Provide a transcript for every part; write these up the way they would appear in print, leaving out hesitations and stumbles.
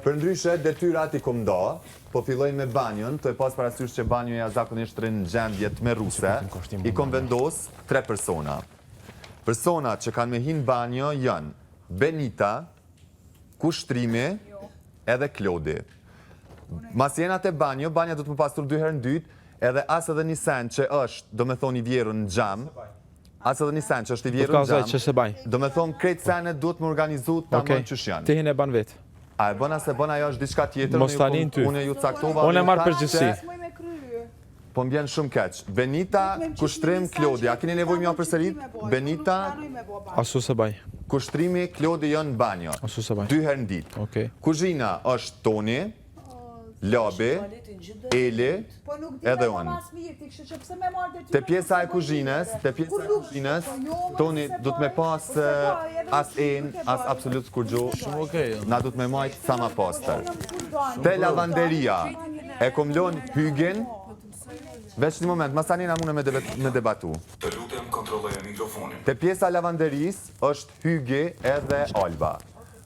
Përndryshe, detyrat i kom da, po filloj me banjon, të e pas parasysh që banjoja zakonisht rrinë në gjendje tmerruse, i kom vendos 3 persona. Persona që kanë me hinë banjo janë Benita, Kushtrimi edhe Klodi. Mas jena te banjo, banja do të më pasur 2 herë në dytë, edhe as edhe një sen që është, do me thonë i vjeru në gjam, as edhe një sen që është i vjeru në gjam, do me thonë krejt senet duhet më organizu ta më në qysh janë. Ti hin e ban vetë. A e bëna se bëna ajo është diçka tjetër, unë ju caktova. Unë e marrë përgjithsi. Po më vjen shumë keq. Benita, Kushtrim, Klodi. A keni nevojë mja përsërit? Benita, Asu se baj. Kushtrimi, Klodi janë në banjo. Asu se baj. 2 herë në ditë. Kuzhina është Toni, Labi, Eli, edhe unë. Te pjesa e kuzhinës, Toni du të me pas as as absolut kur gjo, na du të me majtë sa ma pastër. Te lavanderia, e kom lon Hygin, veç një moment, mas tani na mune me debatu. Të lutem kontrolloje mikrofonin. Te pjesa lavanderis është Hygi edhe Alba.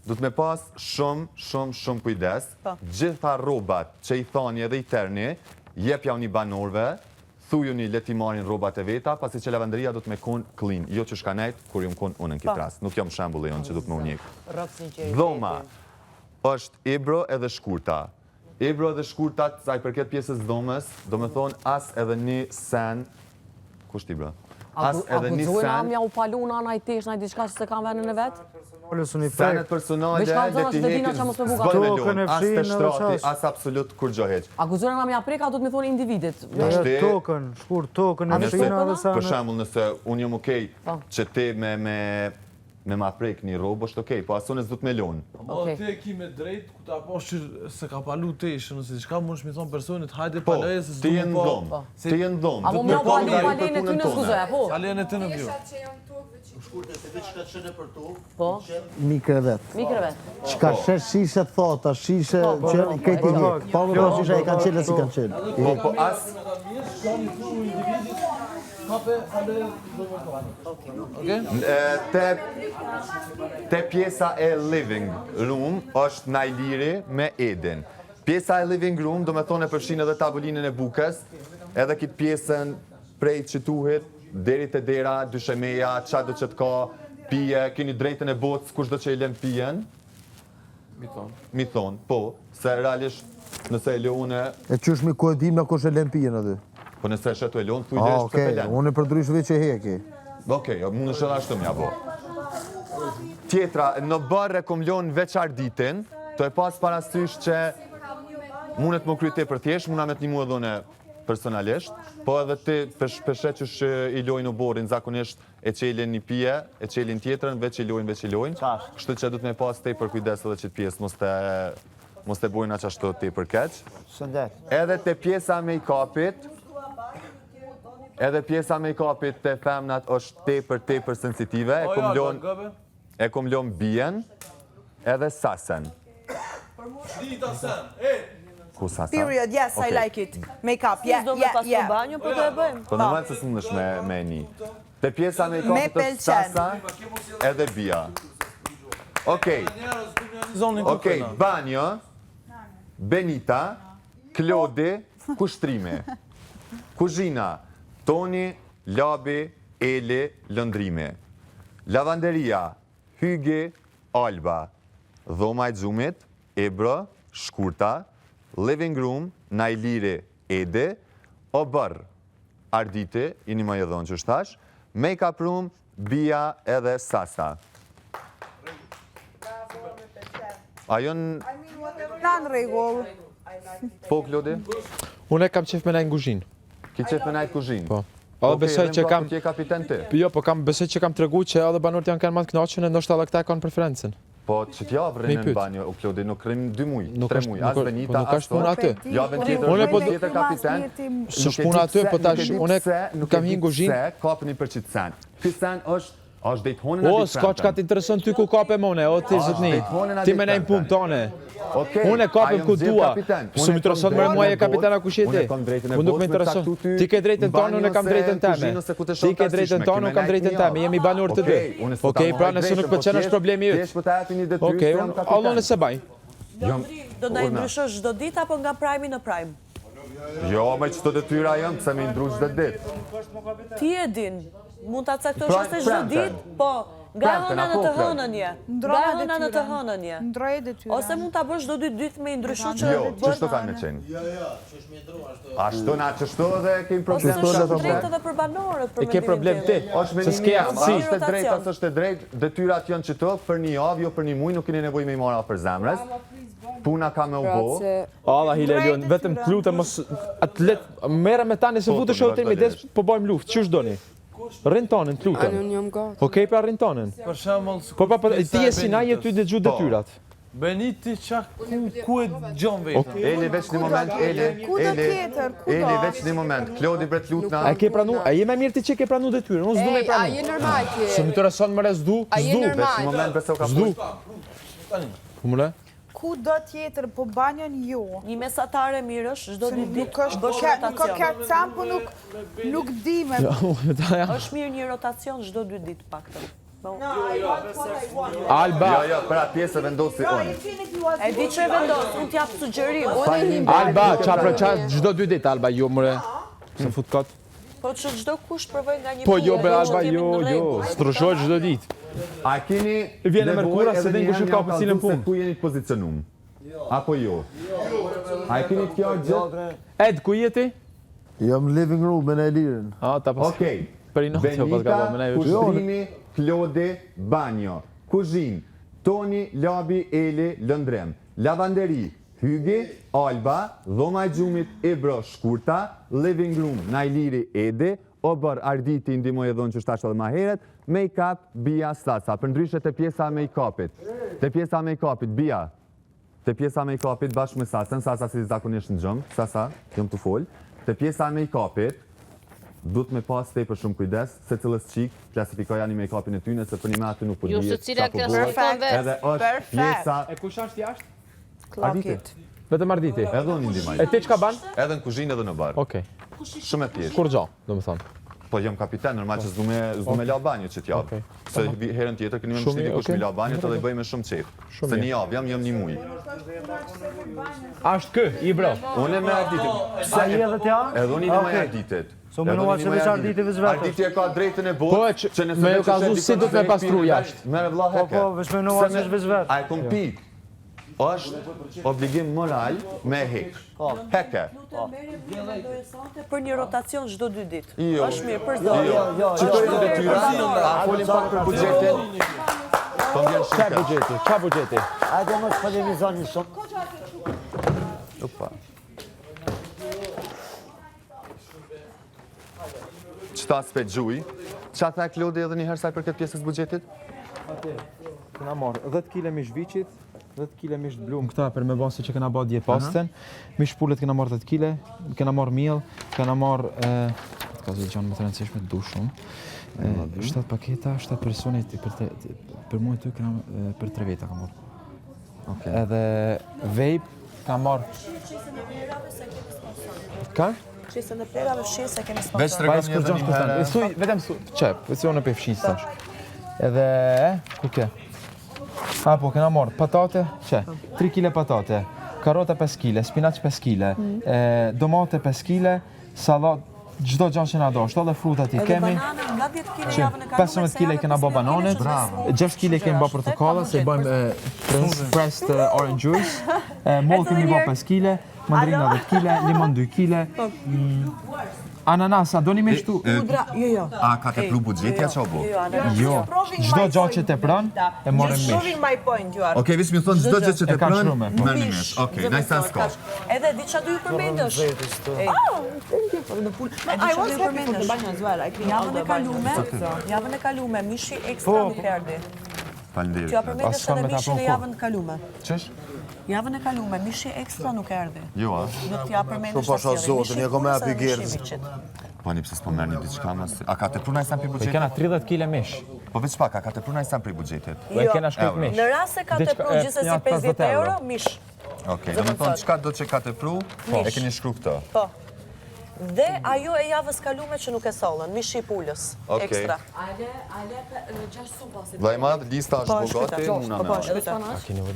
Du të me pas shumë kujdes. Gjitha robat që i thani edhe i terni, jepja unë i banorve, thuju një leti marin robat e veta, pasi që lavanderia du të me kun clean. Jo që shka nejt, kur ju më kun unë në këtë rast. Nuk jam shembull e jonë që du të me unik. Dhoma është Ebro edhe Shkurta. Ebro edhe Shkurta, sa i përket pjesës dhomës, do me thonë as edhe një sen... Kusht Ebro? As edhe një sen... A mja u palu në anaj tesh, në diçka që se kam venën e vetë? Senet personale, leti hekin, zbën me lonë, as të shtrati, as absolut kur gjoheq. A guzura nga mja preka, do të me thonë individit? Tokën, shkur tokën e fshina dhe senet. Për shambull, nëse unë jam okej që te me ma prek një robë, është okej, po asunës du të me lonë. O te ki me drejt, ku ta po që se ka palu tesh, nëse qka mund shmi thonë personit, hajde paleje se ti jenë dhomë, ti jenë dhomë. A mo mja palejen e ty në skuzoja, po? Palejen e ty në pjo. Shkurte, se veç ka qene për to, mi krevet. Qka shesh shishe thota, shishe që krejti një. Pa më pra shishe e kanë qenë si kanë qenë. Po as... Te pjesa e living room është Najliri me Edin. Pjesa e living room do me thonë e përshin edhe tabulinën e bukës, edhe kitë pjesën prej qituhit, deri të dera, dyshemeja, qa do që të ka, pije, keni drejtën e botës, kush do që i lem pijen? Mi thonë, po, se realisht nëse e leone... E qësh mi ku e dim në kush e lem pijen aty? Po nëse e shetu e leone, thuj dhe është të pelen. Unë e përdrysh veç e heki. Okej, mund është edhe ashtu mja bo. Tjetra, në barë e kom leone veçar ditin, të e pas parasysh që mundet më kryte për thjesht, muna me të një mua dhone personalisht, po edhe ti përshet që i lojnë u borin, zakonisht e qelin një pije, e qelin tjetërën, veç i lojnë. Kështu që du të me pas te për kujdes edhe qitë pjesë, mos te bojnë aqashtu te për keq. Edhe te pjesa make-upit, te femnat është te për sensitive, e kom lon bijen, edhe sasen. Dita sen, Period, yes, I like it. Make-up, yeah. Po në mëllë se së mëndesh me një. Te pjesa make-upit është sasa edhe bia. Okej, banjo, Benita, Klodi, Kushtrimi. Kuzhina, Toni, Labi, Eli, Lëndrimi. Lavanderia, Hygi, Alba. Dhoma e Gjumit, Ebro, Shkurta. Living room, Najliri, Edi. Obër, Arditi, i një më e dhonë që shtash. Make-up room, Bia edhe Sasa. Ajon... Në regull. Po, Klodi? Unë e kam qef me najtë në kuzhinë. Ki qef me najtë kuzhinë? Po. Edhe besoj që kam... Ti e kapiten ti? Jo, po besoj që kam tregu që edhe banorët janë kanë matë knaqën e ndoshta edhe këta kanë preferencën. Po, që t'ja vërën në banjo, u Klodi, nuk rrim 2 muj, 3 muj, as Benita, as të... Nuk është puna Javën tjetër kapiten. Së shpuna aty, po tash, unë kam hinë kuzhinë. Nuk e di pse kapën i për qitë sen. Ky sen është dhejtë honën a ditë frente. S'ka që ka t'intereson ty ku kape mone, o ti zëtni. Ti me nejnë punë tone. Unë e kapem ku dua. Së më intereson mërë muaj e kapitana ku shjeti. Unë nuk me intereson. Ti ke drejtën tonë, unë e kam drejtën teme. Ti ke drejtën tonë, unë kam drejtën teme. Jemi banor të dy. Okej, pra nëse nuk pëlqen është problemi jytë. Okej, allon e se baj. Do na i ndryshosh çdo ditë apo nga prime në prime? Jo, me çdo detyra jam pse më ndruaj çdo ditë. Ti e din, mund ta caktosh ose çdo ditë, po nga hëna në të hënën je. Nga hëna në të hënën je. Ndroje detyra. Ose mund ta bësh çdo ditë me i ndryshuar që Jo, ç'është ka me qenë? Ashtu na ç'është dhe kemi problem. Ose është drejtë edhe për banorët për E ke problem ti. Se s'ke aftësi. Është e drejtë, as është e drejtë. Detyrat janë që të për një javë, jo për një muaj, nuk keni nevojë me i marrë për zemrës. Puna ka me u bo. Allah Hilelion, vetëm të lutem mos atlet merre me tani se futesh hotel me des po bëjmë luftë. Ç'është doni? Rrin tonën, të lutem. Unë jam gati. Okej, pra rrin tonën. Për shembull, Po ti je si na je ty dëgju detyrat. Beniti çka ku e gjon vetë. Eli veç një moment, Eli. Eli veç një moment. Klodi bre të lutna. A ke pranu? A je më mirë ti që ke pranu detyrën? Unë s'du me A pranu. je normal ti? Se më të rason më s'du. A je S'du. Veç një normal? moment beso ka S'du. Po më le? Ku do tjetër po banjon ju? Një mesatare mirë është çdo ditë Nuk është bësh nuk ka rotacion. cam, po nuk di me. Është mirë një rotacion çdo 2 ditë paktën. Alba, Jo, për atë pjesë vendosi unë. E di që e vendos, unë t'jap sugjerim. Alba, qa çdo 2 ditë Alba jo mëre. Se fut kot. Po që çdo kush provoj nga një Po jo punë, bre që Alba, t'jemi jo, në jo. rregull. Strushohet çdo ditë. A keni Vjen e mërkura se nevojë din edhe kush një ka herë për cilën kallëzu se punë. Ku jeni të pozicionum? Apo jo? A e keni kjo gjë? Ed, ku je ti? Jam në living room me në Elirin. Ah, ta pas. Okej. Për i notë jo pas Benita, gabon, më ne. Kushtrimi, Klodi, Banjo. Kuzhin, Toni, Labi, Eli, Lëndrem. Lavanderi, Hygi, Alba, Dhoma e Gjumit, Ibro, Shkurta, Living Room, Najliri, Edi, Obër, Arditi, ndimoj e dhonë që shtash edhe ma heret, make-up, Bia, Sasa. Për ndryshe të pjesa make-upit. Të pjesa make-upit, Bia. Të pjesa make-upit bashkë me Sasën, Sasa si zakonisht në gjëmë, Sasa, jam të folë. Të pjesa make-upit, du të me pas te për shumë kujdes, se cilës qik, klasifikoja një make-upin e tyne, se për një me aty nuk Ju se cila klasifikon vetë. edhe është pjesa... E kush është jashtë? Ardite. Vetëm Arditi. Edhe unë ndimaj. E ti çka ban? Edhe në kuzhinë edhe në barë. Okej. Shumë e thjeshtë. Kur gjo, domethënë. Po jam kapiten, normal që s'du me la banjë që t'javë. Okej. Se herën tjetër këni me më shtiti kush me la banjë të dhe bëj me shumë qef. Se një javë jam një muj. Ashtë kë, i bro. Unë e me Arditit. A je edhe t'ja? Edhe unë i në me Arditit. So më nua që veç Arditi veç vetës. Arditi e ka drejtën e Po, botë, që- që nëse me veç ju ka është zu dikon si do të me drejt pastru pirë, jashtë. Mere vlla heke. Po, veç me nua që veç vetës. A e kom pik. është obligim moral me hek. Heke. Për një rotacion çdo 2 ditë. Jo. Është mirë për çdo. Çfarë është detyra? A folim pak për buxhetin? Po vjen Qa buxheti? Qa buxheti? Hajde mos polemizoni shumë. Opa. Qëta s'pe gjuj? Qa tha Klodi edhe një herë saj për këtë pjesës buxhetit? Këna marrë 10 kg mish viçit, 10 kg mish blum këta për me basi që këna ba dje pasten. Mish pullet këna marrë 10 kg, këna marrë miell, këna marrë ka zë gjanë më të rëndësishme të du shumë. 7 paketa, 7 personit për mu e ty këna për 3 veta ka marrë. Edhe vape ka marrë. Ka? Qesën e plerave shesë e kemi Veç sponsor. të regëm një dhe një herë. Suj, vetëm qep, e si unë e pefshin tash. Edhe, ku ke? Po, këna marrë patate, 3 kg patate, karota 5 kg, spinac 5 kg, domate 5 kg, salat, gjdo gjanë që nga do, edhe frutat i kemi. Banane nga 10 kg javën e kaluar. 15 kg kena bo bananet, 6 kg kemi bo portokalla, se i bojmë pressed orange juice, mollë kemi bo 5 kg, mandarina 10 kg, limon 2 kg, ananas, a do një me shtu? Pudra, jo. A ka të plu buxhetja që o bo? Jo, gjdo gjatë që te pran, e morëm mish. Proving my point, ju are. Okej, vish mi thonë gjdo gjë që E të ka prën, shrume, po. merë një mesh. Okej, na i sen s'ka. Edhe di çfarë do ju përmendësh. I was happy for the banana as well. Javën e kalume, mishi ekstra nuk erdhi. Falënderit. T'ja përmendesh As s'kam edhe me ta mishin e pun javën e kalume. Qësh? Javën e kalume, mishi ekstra nuk erdhi. Jo, a? Do t'ja përmendesh Po, pasha zotin, ja kom e hapi gerës. Po një pëse s'po merë një diçka mas. A ka të pruna i sen për E buxhetit? kena 30 kg mish, Po veç pak, a ka të pruna i sen për buxhetit? e kena shkryt mish. Në rast se ka të pru gjithsesi 50 euro, mish. Okej, do me thonë, qka do që ka të pru, e keni shkru këto. Po. Dhe ajo e javës kalume që nuk e sollën, mishi i pulës, ekstra. Vllai i madh, lista është bogati, una me.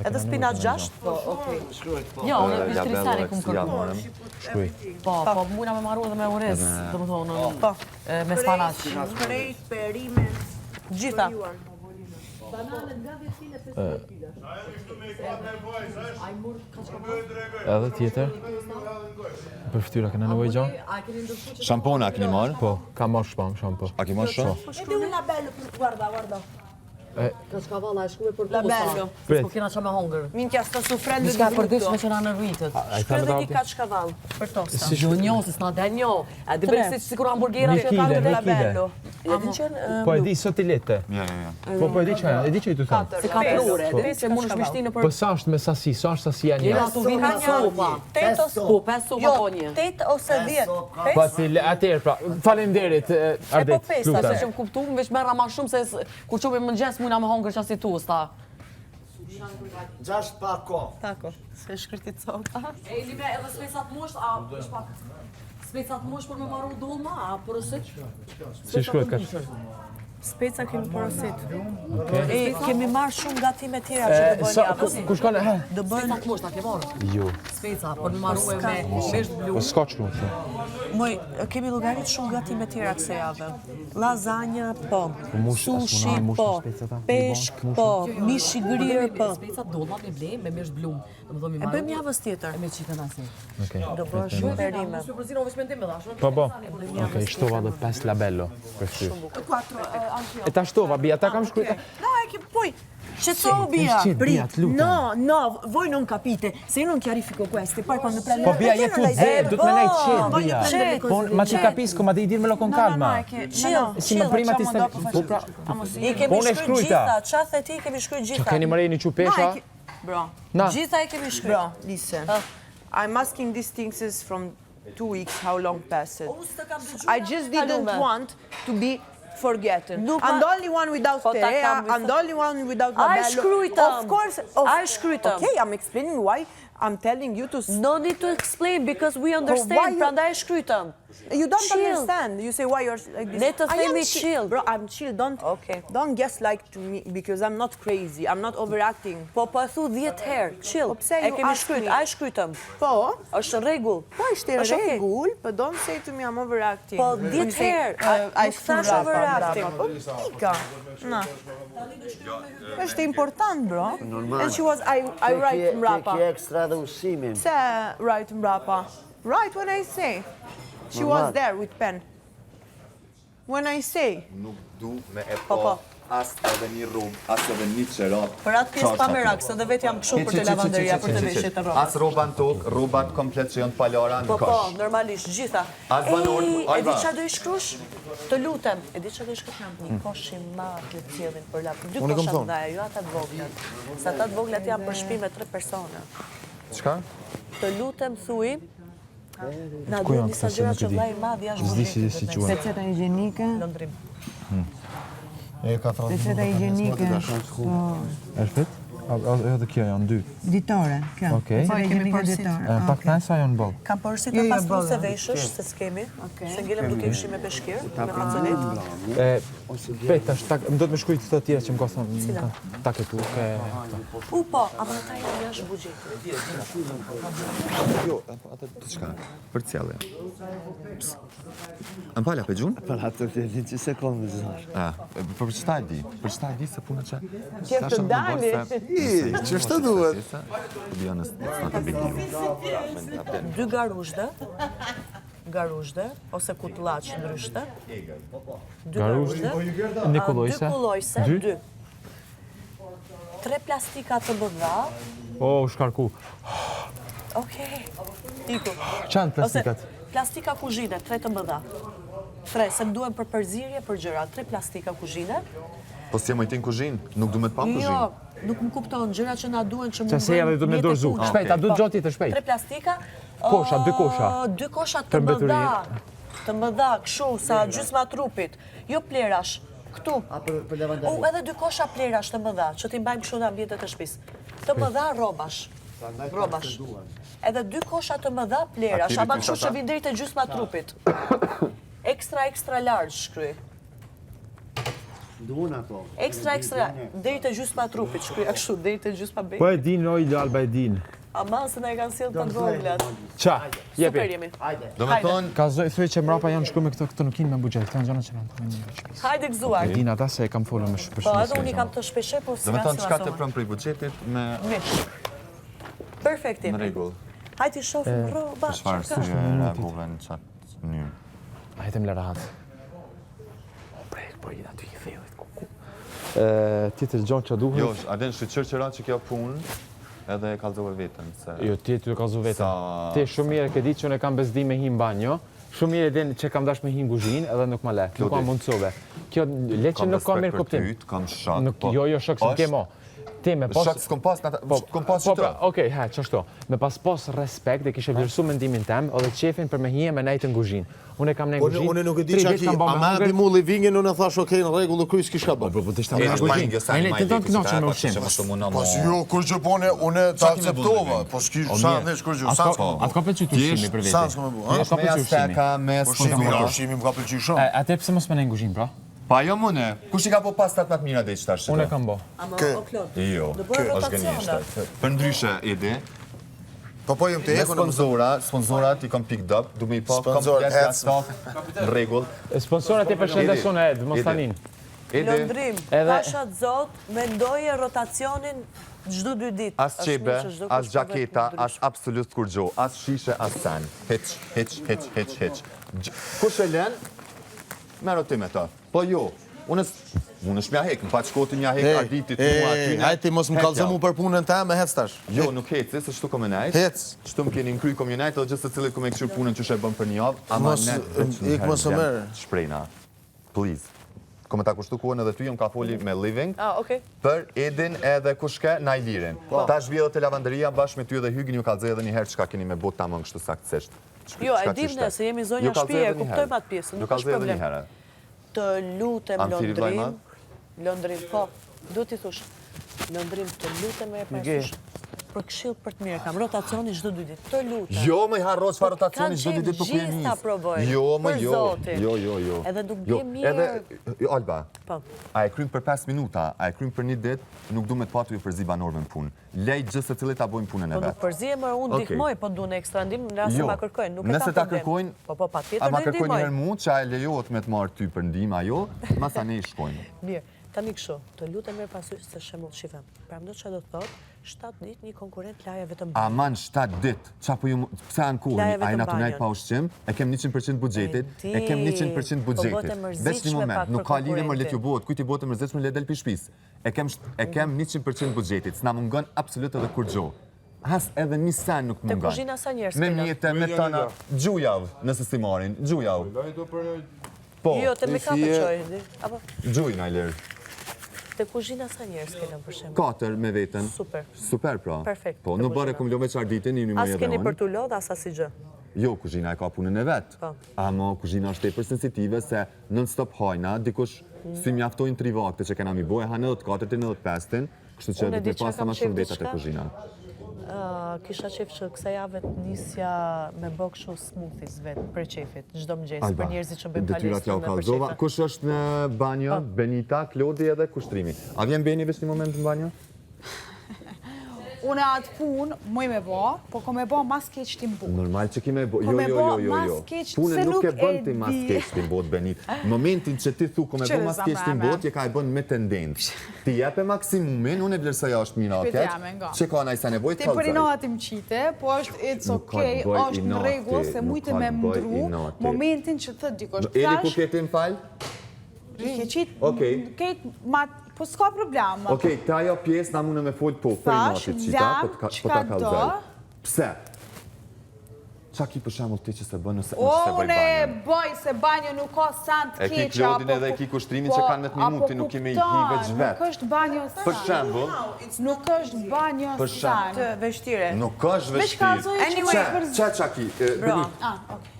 Edhe spinat 6? Po, okej. Jo, unë e pistrisari kum kërkuar. Shkruaj. Po, mujna me marrë dhe me orez, domethënë. Po. Me spanaq. Krejt, perime, Gjitha. Edhe tjetër. Për ftyra kena nevojë gjë? Shampona keni marrë? Po, kam marrë shampo. A ke marrë shumë? Edi una bello, guarda. Kaçkavalla e shkuar për Labello. Po kena çama hunger. Minchia, sto soffrendo Diçka di për brutto. dyshme që na në rritet. Shkruaj dhe një kaçkavall për tosta. Si jo, se s'na del njo. A di bëj sikur hamburgera Një që kile, kanë një Labello. kile. E di që Po e di sot i lete. Ja. Po e di që i të thonë. se ka prure, dhe që mund është mishti në për... Po sa është me sasi, sa është sasia një? Jena tu vinë në sopa. 5 sopa po një. 8 ose 10. Po atëherë pra, faleminderit Ardet. pesa, Se lutem. që më kuptu, më veç merra ma shumë se kur qove më gjes mujna me hongër qasi tu, sta. 6 pako. Tako, se shkryti coka. E lime edhe specat mosht, a është pak... Specat mosht për me marru dolma, a përësit? Si shkruaj kaq? Speca kemi porosit. E kemi marrë shumë gatime tjera që do bëjnë Sa javës. ku shkon? Do bëjnë... Specat mosht, a ke marru? Jo. Speca, për me marru e me mesht blu. Po s'ka çku. Moj, kemi llogarit shumë gatime tjera kësaj jave. Lazanja, po. Sushi, po. Peshk, po. Mishi grirë, po. Specat dolma me ble, me mesht blu. Do më thonë mi E marru... bëjmë javës tjetër. E me qitën asi. Do bëjmë shumë perime. Shumë përzino, veç mendim me dhash. Po. Okej, shtova dhe 5 labello për ty. E ta shtova, bia, ta kam shkruar. No, è che poi c'è Bia. No, voi non capite. Se io non chiarifico queste, poi quando prendo... Po bia, je tu zero, du të më nejt qet, bia. prendere Po, così, ma ti capisco, ma devi dirmelo con calma. Si më prima ti sta... Po pra, I kemi unë e shkruar shkruajta. gjitha, çfarë the ti kemi shkruar gjitha. Keni më reni çupesha? Bro. Na. Gjitha e kemi shkruar. Listen, I'm asking these things is from 2 weeks, how long passed. I just didn't want to be forgotten. I'm the only one without Terea, I'm the only one without Labello. shkruajtëm. Of course, Ai shkruajtëm. Okay, I'm explaining why I'm telling you to... No need to explain because we understand, prandaj e shkruajtëm. You don't Chill. understand. You say why you're like this. Le të I am themi chill. Bro, I'm chill. Don't guess like to me because I'm not crazy. I'm not overacting. Po e thu 10 herë, chill. Po pse E ju kemi ask shkruajt, me? ai shkruajtëm. Po, Është rregull. po ishte Është okay. rregull, but don't say to me I'm overacting. Po When 10 you say, herë, I nuk thash screwed up, overacting. Po pika. Na. Është important, bro. And she was I write mrapa. Ekstra dhe usimin. Pse write mrapa? Write when I say. She was there with pen. When I say. Nuk du me e Po. pa as edhe një rrugë, as edhe një qerat. Për atë pjesë pa merak, se dhe vetë jam kështu për të lavanderia, për të veshjet e rrobat. As rroba në tokë, rrobat komplet që janë të palara në Po, kosh. normalisht, gjitha. As banor, E di Alba. çfarë do i shkruash? Të lutem, e di çfarë do i shkruash? Një kosh i madh të cilin për lap. 2 Unë e kam kosha thonë. ndaja, jo ata të voglat. Sa ata të voglat janë për shtëpi me 3 persona. Çka? Të lutem thuj. Na Ku duhen janë disa këta që gjëra nuk e që di? vllai i madh jashtë S'di si quhen. Peceta higjienike. Lëndrim. E ka thratë. Peceta higjienike. Është vet? Edhe kjo janë 2. Ditore, kjo. Okej. Peceta higjienike ditore. Pak pensa janë boll. Kam porositë pas plus se veshësh, se s'kemi. Se ngelem duke fshi me peshkir, me maconet. Pet, më do të më shkruaj të tjera që më ka thënë ta këtu. Po, ama ata janë jashtë buxhetit. Jo, atë diçka. Për cellje. Ampala pe gjun? Për atë të një që sekundë zërë. Për çfarë di? Për çfarë di se puna që... Qef të dali. Që është të duhet? To be honest, it's not a big deal. 2 garushde, ose kutullaç ndryshte. 2 garushde. Nikullojse. 2 kullojse, 2. 3 plastika të mëdha. O, shkarku. Okej. Iku. Çan plastikat? Ose plastika kuzhine, 3 të mëdha. 3, se më duhen për përzierje, për gjëra. 3 plastika kuzhine. Po si e mojtin kuzhinë? Nuk du me të pa Jo, kuzhinë? nuk më kupton, gjëra që na duhen që Se se edhe du me dorëzu. Shpejt, a du të gjotit të shpejt? 3 plastika. Kosha, 2 kosha. 2 kosha të Për mbeturi. mëdha. Të mëdha, kështu, sa gjysma trupit. Jo plerash, këtu. Për lavanderi. Edhe 2 kosha plerash të mëdha, që t'i mbajmë kështu në ambientet e shtëpisë. Të mëdha rrobash. Robash. Edhe 2 kosha të mëdha plera, shaban kështu që vin deri te gjysma trupit. Extra large shkruaj. Duan ato. Extra deri te gjysma trupit shkruaj kështu deri te gjysma bejt. Po e din oj Alba e din. Aman se na e kanë sjell të voglat. Ça? Super Jepi. jemi. Do me thonë, Ka thuaj që mrapa janë shkuar me këto nuk kinë me buxhet, këto janë gjëra që kanë në shtëpi. Hajde gëzuar. Din ata se e kam folur me Po, edhe unë i kam të shpeshoj, po si do me thonë, asnjë qka të asoma. pram prej buxhetit me Perfekt në jemi. rregull. Hajde i shohim rroba. Për çfarë sy reagove në qatë mënyrë? Hajde më rahat. Prek po i aty i thellit kuku. Tjetër gjë që duhet. Jo, Arden shqyqër qëra që kjo punë edhe e kalzove vetën. Jo, ti të kalzu vetën. Sa- Ti shumë mirë ke ditë që unë kam bezdim me him banjo. Shumë mirë e din që kam dash me him kuzhinë edhe nuk ma le. Nuk kam mundësove. Kjo leçën nuk ka mirë kuptim. Kam shak. Nuk, jo, shok se ke mo. Ti me pas... Shak s'kom pas, s'kom pas Po, që pra, okej, qashtu. Me pas respekt dhe kishe vlerësu mendimin tem edhe qefin për me hije me nejtë në kuzhinë. Unë e kam nejtë në kuzhinë. Unë nuk e di çaki, ama bi mulli vingën unë thash okej në rregull u kryes kish ka bë. Po, të shta me në kuzhinë. Ne të kënaqem me ushqim. Po jo kur gjë pone unë ta akceptova, po s'kish sa nesh kur gjë. Sa Atë ka pëlqyer të ushqimi për vete. Sa s'kam bë. Atë ka pëlqyer ushqimi. Ka me sponsorë. Ushqimi më ka pëlqyer shumë. Atë pse mos më në kuzhinë, pra? Pa jo mune, kush i ka po pastat më të mira dhe që tash? Unë e kam bo. Ama o Klod. Jo, Do bëhet është rotacione. gënjeshtë. Për ndryshe, Edi, Po jem të me ekon. sponsorat i kam picked up, du me i pa Sponsor, komplet hec. jastak, në rregull. Sponsorat e përshëndesun e Ed, mos tanin. Edi, Lëndrim, Edhe- pashat zot, mendoje rotacionin çdo 2 ditë. as qebe, as gjaketa, as absolut kur gjo, as shishe, as sen. Hiq. Kush e len, mero ti me ta. Po jo, unë s'mja hek, më pa qkoti mja hek, arditit, mua, aty. Hajti mos më kallzo mu për punën ta me hec tash. Jo, nuk heci, se shtu kom e nejt. Hec. Shtu më keni në kry kom e nejt, edhe gjithë se cilit kom e këshur punën që shë e bëm për një javë, ama Mos- net, ik mos e merr. Shprejna, please. Kom e ta kushtu kuën edhe ty, jom ka foli me living, Ah, okay. për Edin edhe kushke, Najlirin. Ta shvjedhë të lavanderia bashkë me ty edhe Hygin, ju ka dzej edhe një herë qka keni me bot ta më kështu saktësisht. Jo, e dim ne se jemi zonja shtëpie, kuptojmë atë pjesën, nuk është problem. Të lutem Londrim, po, duhet i thush. Londrim, të lutem me e parasysh. Për këshill për të mirë, kam rotacioni çdo 2 ditë. Të lutem. Jo, më i harro çfarë rotacioni çdo ditë po Kanë gjithë ta provojnë. Jo, më Për jo. Zotin. Jo. Edhe nuk bie mirë. Edhe Alba. Po. A e krym për 5 minuta, a e krym për një ditë, nuk du me të patu ju përzi banorëve në punë. Lej gjithë se cilët ta bojnë punën e Po nuk vetë. përzihem, unë ndihmoj, po duan ekstra ndihmë në rast se ma kërkojnë, nuk e kam Nëse ta problem. kërkojnë, Po, patjetër a ma do i kërkojnë një herë ndihmoj. mu, që a e lejohet me të marrë ty për ndihmë ajo, masa ne i shkojnë. Mirë, tani kështu, të lutem mirë parasysh se shembull shifem. Pra më do çfarë do të thotë, 7 ditë një konkurrent laje vetëm. Aman 7 ditë, qa po ju, pse ankoheni, Laje a i vetëm na tunajt banjon. pa ushqim, e kem 100% buxhetit, e kem 100% Po buxhetit. bote mërzitshme Veç një moment, pak nuk për ka lidhje më let ju konkurentin. bëhet, kujt i bote mërzitshme le del pi shtëpis. E kem 100% buxhetit, s'na mungon absolut edhe kur gjo. Has edhe një sen nuk mungon. kuzhina sa njerëz Me kena? mjete, me tana, gjujav, nëse si marin, gjujav. Po, Jo, te me ka përqoj, apo gjuj na lirë. te kuzhina sa njerëz kena për shembull. 4 me veten. Super. Super pra. Perfekt, Po, te në kuzhina. bare kum love qarditin, një më As edhe keni unë. për tu lodh as asnjë gjë. Jo, kuzhina e ka punën e vetë. Po. Ama kuzhina është tepër sensitive se non-stop hajna, dikush si mjaftojnë 3 vakte që kena mi boje, hanë edhe të 4-tin edhe të 5-tin, kështu që Unë e do di të çka pasa kam ma qef shumë vetat e diçka. kuzhina. Kisha qef që kësa javë të nisja me bë kështu smoothies vetë për qefit, çdo mëngjes për njerëzit që bëjnë detyrat jau palestrë me për kallzova. qefe. Kush është në banjo? Benita, Klodi edhe kushtrimi. A vjen Beni veç një moment në banjo? Unë atë punë muj me bo, po ko me bo mas keq ti mbu. Normal që ki me bo. Po me bo mas keq, se Punën nuk nuk e bën e ti mas di. keq ti mbot, Benit. Momentin që ti thu ko me bo Qëre mas keq ti zamrame. mbot, je ka e bën me tendencë. Ti jepe maksimumin, unë e vlerësoja është mira Shpejt keq. jame, nga. Që ka najsa nevojë Ti të për kallzoj. inati më qite, po është it's Nuk ka okay, të bëj është në inati, rregull se nuk mujtë ka me të bëj mndru inati. momentin që thët dikosh. Eli ku keti më falë? I ke qitë, Okej. po s'ka problem. Okej, ta ajo pjesë na mune me folë po, për Thash, inatit qita, lam, po qka ta kallzoj. do. Pse? Qa ki për shemull ti që se bën nëse O, se bëj unë e banjo? bëj se banjo nuk ka sant E ki keqa. Klodin edhe e ki kushtrimin që kanë në të minuti, nuk i me i hi veç Nuk vetë. është banjo sant. Për shembull, Nuk është banjo Për sant. Të vështire. nuk është Veç kallzoj vështirë. që Qa, për qa ki? Benit, Ah, okay.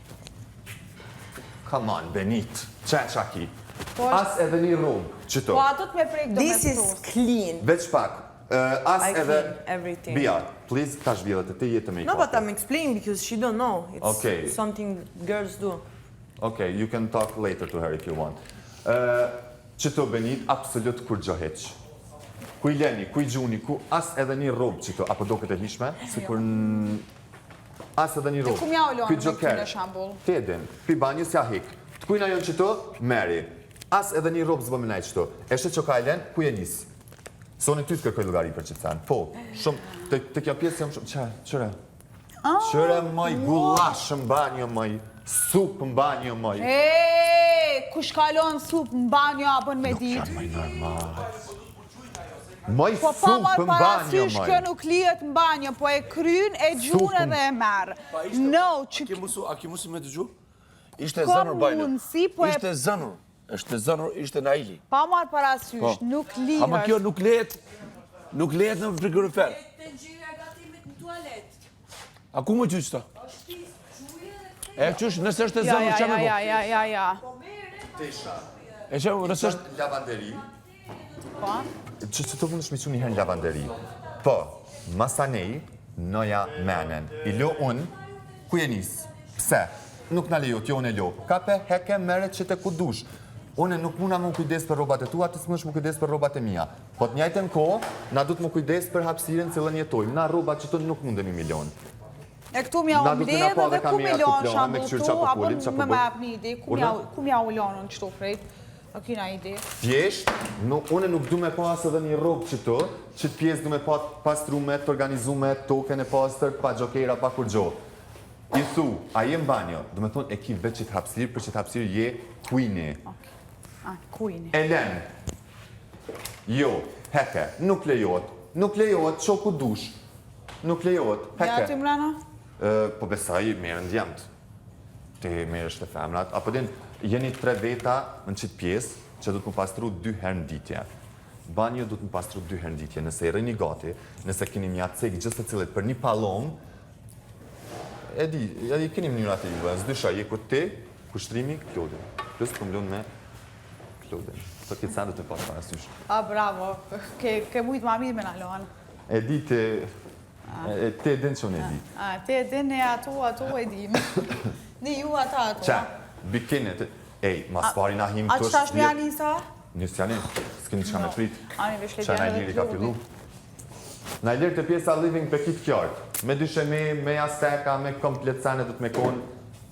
come on, Benit. Qa ki? Po është- As edhe një rrugë, qëto. Po ato të me prejkë do me This is thos. clean. Veç pak, As I edhe... clean everything. Bia, please, tash vjellet e ti jetë me i No, but I'm explaining because she don't know. It's Okay. something girls do. Okay, you can talk later to her if you want. Që të benit, absolut kur gjo heq. Ku i leni, ku i gjuni, ku as edhe një robë që të, apo do këtë e lishme, si kur në... As edhe një robë. Ku mja u lonë Ky me Joker, ty në shambull? Ti edin, pi banjës ja hik. Të kujna jonë që të, meri. As edhe një robë zbë me najtë që të. Eshte që ka i len, ku je njësë? Soni ty të kërkoj lugari për që të thënë. Po, shumë, të kja pjesë jam shumë, qëre? Qëre mëj, gulash në banjo mëj, supë në banjo mëj. Kush kalon sup në banjo a bën me ditë? Mëj normal. Mëj Po pa supë marë në banjo parasysh kjo mëj. nuk lihet në banjo, po e kryn, e gjune dhe e merë. No, që A ki musi me të gju? Ishte Ka zënur bajnë. mundësi, po e- Ishte zënur. Ishte zënur, ishte Naili. pa marë parasysh, nuk Ama kjo lihet. nuk lehet në frigorifer. Të ngjyra gatimit në tualet. A ku më gjyqë ta? E qysh, nëse është e Ja, zënur, ja, që me ja, bo? ja, ja, ja. E që, nëse është... Lavanderi. Po? Që të vënë shmicu një herë lavanderi. Po, masanej, noja menen. I lo unë, ku je nisë? Pse? Nuk në lejo, t'jo unë e lo. Kape, heke, meret që te ku dush. Unë nuk muna më kujdes për robat e tua, të s'mësh më kujdes për robat e mia. Po të njajtën ko, na du të më kujdes për hapsiren cilën jetojmë. Na robat që të nuk mundemi milion. E këtu mja Na u du të na mbledh pa edhe dhe ku kam me e lonë aty plana, me shambull këqyr tu, qapo apo pulit, qapo me bë. më një ide, ku mja u lonë në qëtu krejt? A kina ide? Thjesht, une nuk du me pas edhe një robë që të pjesë du me pas pastrume, të organizume, token e pastër, pa gjokera, pa kur gjo. I thu, a je në banjo, du me thonë e ki vetë që të hapsirë, për që të hapsirë je kuini. Kujni. Elen, jo, heke, nuk lejohet, qo ku dush, nuk lejohet, Ja heke. ty mrena? Po besaj, merë në djemët, ti merë është të femrat, apo din, jeni 3 veta në qitë pjesë që du të më pastru 2 herë në ditje. Banjo du të më pastru 2 herë në ditje, nëse i rëni gati, nëse keni një atësek gjithë të cilët për një palom, e di keni mënyrat e juve, s'dysha, je ku ti, kushtrimi, Klodin. Plus të mlun me Klodin. Të këtë sendet e pas parasysh. Bravo, ke mujtë mami me në lonë. E di ti e din që unë e di. Te e din e ato e dim. Ni ju ata ato. Qa, bikinit, mas pari na him A tush... që tash me Anisa? Njësë janë, s'kini qka me prit. Ani vesh Qa Najliri ka fillu. Najliri të pjesa living për kitë kjartë. Me dyshemi, me asteka, me komplet sene du të me konë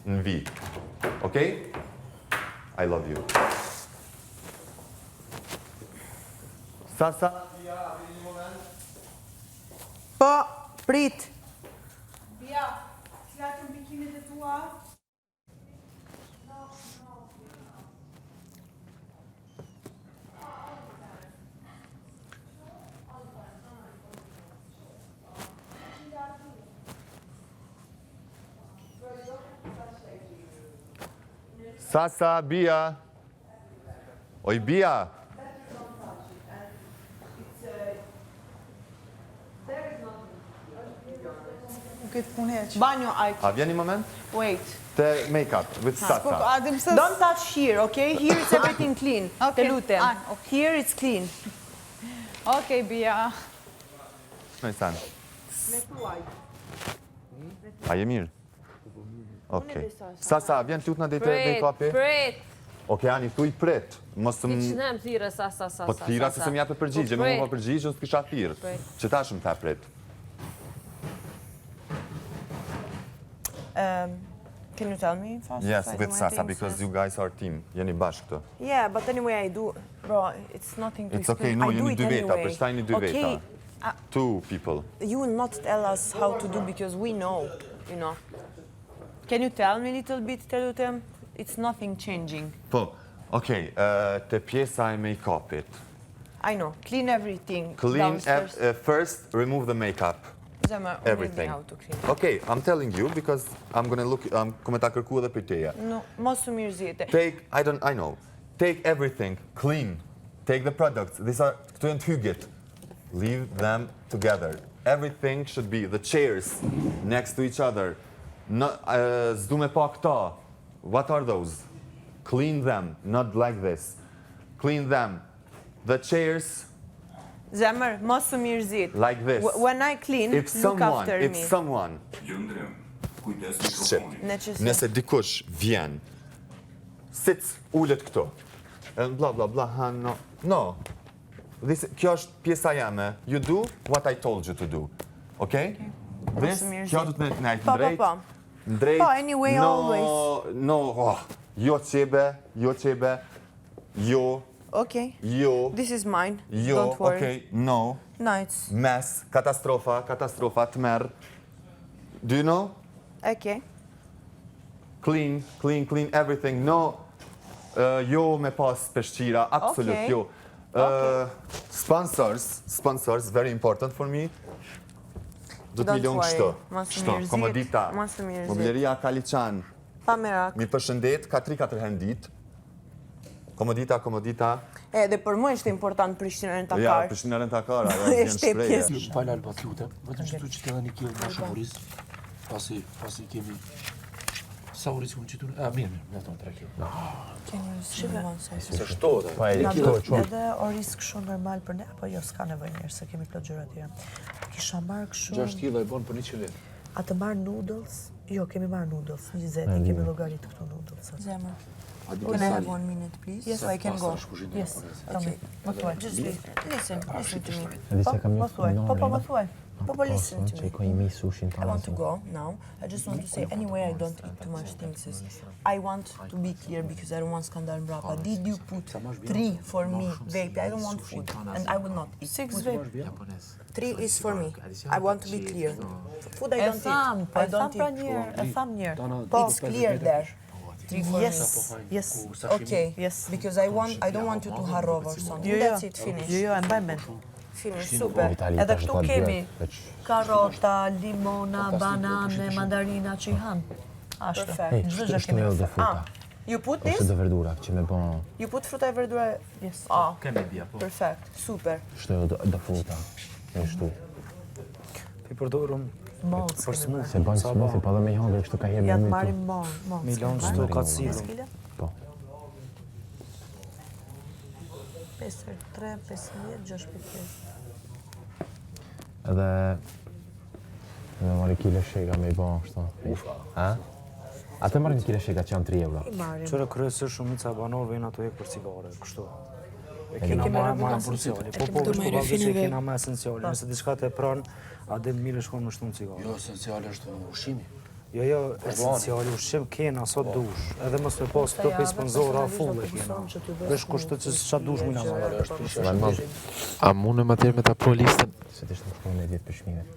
në vi. Okej? I love you. Sasa? Po, prit. Bia, cilat në bikinit e tua? Sasa, Bia. Oj, Bia. Këtë puneq. Banjo, A vjen një moment? wait. Te make-up, with Sasa. Don't touch here, okay? Here it's everything clean. Te lutem. Here it's clean. Okej, Bia. Në i sanë. A je mirë? Okej. Sasa, vjen të jutna dhe i make-upi? Prit. Okej, Ani, thuj prit. Mos të Ti më... që ne më thire sa. Po të thira se se më japë përgjigje, me më po përgjigje, unë s'kisha thirë. Që ta shumë tha prit. Can you tell me fast? Yes, with Sasa, because you guys are team. Jeni bashkë të. Yeah, but anyway I do. Bro, it's nothing to It's okay, explain. no, I do jeni it 2 veta, anyway. për shtaj një 2 veta. Okay, 2 people. you will not tell us how to do because we know, you know. Can you tell me a little bit, të lutem? It's nothing changing. Po, okej, te pjesa e make-upit. I know, clean everything Clean, downstairs. first remove the makeup. Zemër, Everything. how to clean. Okay, I'm telling you because I'm gonna look, come ta kërku edhe për teja. No, mos u mirëzite. Take, I know. Take everything, clean. Take the products. These are, këtu janë të hygit. Leave them together. Everything should be, the chairs next to each other. Zdu me pa këta. What are those? Clean them, not like this. Clean them. The chairs Zemër, mos të mirëzit. Like this. When I clean, look after me. If someone, Lëndrim, kujdes mikrofonit. nëse dikush vjen, ullet këto, bla bla bla, no. Kjo është pjesa jame. You do what I told you to do. Okay? Kjo du të me nejtë drejt. Drejt. Po, anyway, always. No, jo qebe, jo. Okay. Jo. This is mine. Jo, Don't worry. okay, no. No, it's... Mes, katastrofa, të merë. Do you know? Okay. Clean, everything. No, jo me pas peshqira, absolut, Okay. jo. Sponsors, very important for me. Do të milion kështu, komodita, mobileria Kaliçan. Pa merak. Mi përshëndet, ka 3-4 herë në ditë. Komodita. Edhe për mua ishte important Prishtina Rent a Car. Ja, Prishtina Rent a Car, ajo vjen shprehje. Falë Alba, lutem, vetëm që tu që të edhe një kilo nga shumëris, pasi kemi... Sa uris unë që tu... Mirë, në tonë 3 kilo. Se shtohet. Edhe oris këshu normal për ne, apo jo, s'ka nevoj njerë, se kemi plot gjëra tjera. Kisha marrë këshu... 6 kilo e bon për 100 vetë. A të marrë noodles? Jo, kemi marrë noodles, 20, kemi logaritë këto noodles. Zemër. Can I have 1 minute, please? Yes, I can go. Yes, Okay. Më thuaj. Just listen to me. Më thuaj. Po, më thuaj. Po, listen to me. I want to go now. I just want to say, anyway, I don't eat too much things. I want to be clear because I don't want skandal mbrapa. Did you put 3 for me vape? I don't want food and I will not eat. 6 vape. 3 is for me. I want to be clear. Food I don't eat. I don't eat. E tham njërë. It's clear there. 3 for me. Yes. Okay. Yes. Because I don't want you to harrove or something. That's it. Finish. Jo, e mbaj mend. Finish. Super. Edhe këtu kemi karota, limona, banane, mandarina që i hanë. Ashtu. Perfect. Çdo gjë kemi. You put this? Ose do verdura që me bën. You put fruta e verdura? Yes. Kemi bia, po. Perfect. Super. Shto do fruta. Me shtu. Pi përdorum për smoothie. Se bën smoothie, pa dhe me hangër kështu ka herë Ja me të mytu. marim mall. Milon çdo kacilë. Po. 5-3, 5-10, 6-5. Edhe me marri kile shega me i bën kështu. Ha? Atë marrin kile shega që janë 3 euro. Qëre kryesisht shumica e banorëve janë ato për cigare, kështu. E kena ma esenciale. Po, kështu bazë që kena ma esenciale. Nëse diçka të e pranë, a dhe mirë shkon me shtunë cigare. Jo, esenciale është ushqimi. Jo, esenciale ushqim kena sot dush. Edhe mos me pas këto për sponzora full e kena. Vesh kushtë që qa dush më nga A mune më tjerë me ta po listën? Se të ishtë më shkone 10 për shmimet.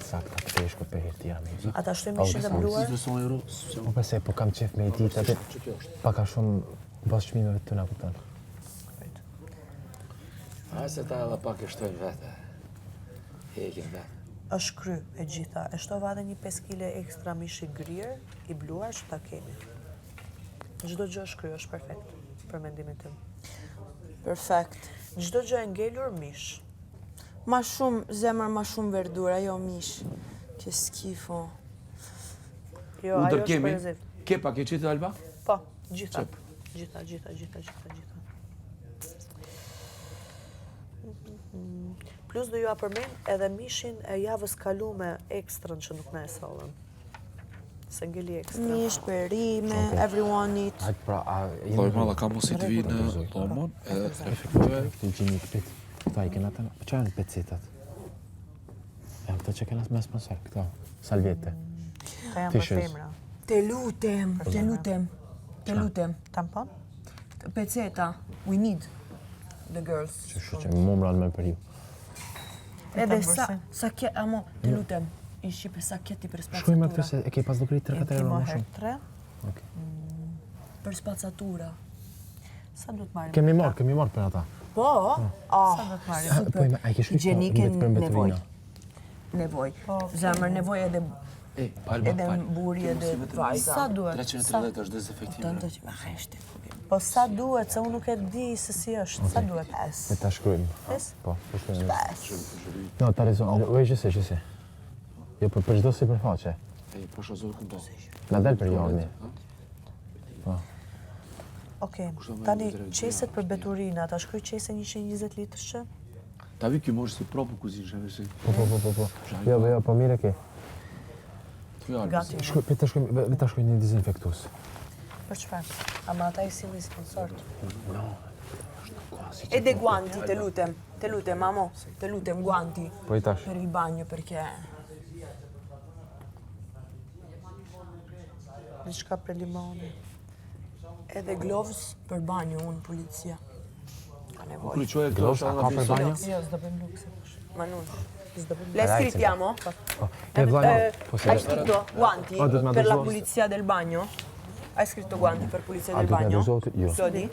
Sakta, peshko, për herë tjera me i. Ata shtu mishin dhe bluar? Po pëse, po kam qef me i ditë, atë paka shumë bas shmimeve të nga kuptan. A se ta edhe pak e shtojnë vete. Hekin vete. Është kry e gjitha. E shtova edhe një 5 kg ekstra mishi grirë, i bluar që ta kemi. Çdo gjë është kry, është perfekt, për mendimin tim. Perfekt. Çdo gjë e ngelur mish. Ma shumë zemër, ma shumë verdura, jo mish. Që skifo. Jo, ajo është prezent. Kepa ke qitë Alba? Po, gjitha. Gjitha. Plus do ju a përmend edhe mishin e javës kalume ekstrën që nuk na e sollën. Se ngeli ekstra. Mish, perime, everyone eat. Hajtë pra, Loj malla ka mos i të vi në lomon, edhe të refektove. Këtë gjini këpit, këta i kena të në, që janë pecitat? E këta që kena të mes mësar, këta, salvete. Ka janë për femra. Te lutem. Tampon? Peceta, we need the girls. Që më mumran me për ju. Edhe sa kje, amo, te lutem. I shqipe sa kjeti për spaczatura. Shkuj me këtë se e ke pas lukrit 3-4 euro më shumë. 3? Për spaczatura. Sa du të marim? Kemi marrë për ata. Po? Sa du të marim? Super. A i ke shkuj Higjenike për nevoj. Nevoj. Zemër nevoj edhe mburi edhe vajza. Sa duhet? 330 është dezinfektive. Po sa duhet, se unë nuk e di se si është. Sa duhet? 5. E ta shkrujmë. 5? Po, shkrujmë. No, ta rezon, gjëse. Jo, për çdo si përfaqe. Po shazor ku do. Na del për jorni. Po. Okej, tani qeset për beturina, ta shkruj qese 120 litrës që? Ta vi kjo mosh si propë kuzinë, shëve si. Po. Jo, po mire ke. Gati. Vete shkoj një dezinfektus. Për çfarë? Ama ata i sillin sponsort. E dei guanti, te lutem, amo, te lutem, guanti. Po i tash. Per il bagno, perché... Diçka për limoni. Edhe gloves për banjo, unë, policia. Ka nevojë. Kur i quaj gloves, ka për banjo? Jo, s'do bëjmë lukse. Ma non. L'hai scrittiamo? Hai scritto guanti per la pulizia del bagno? Hai scritto guanti per pulizia del bagno? Io. Sodi?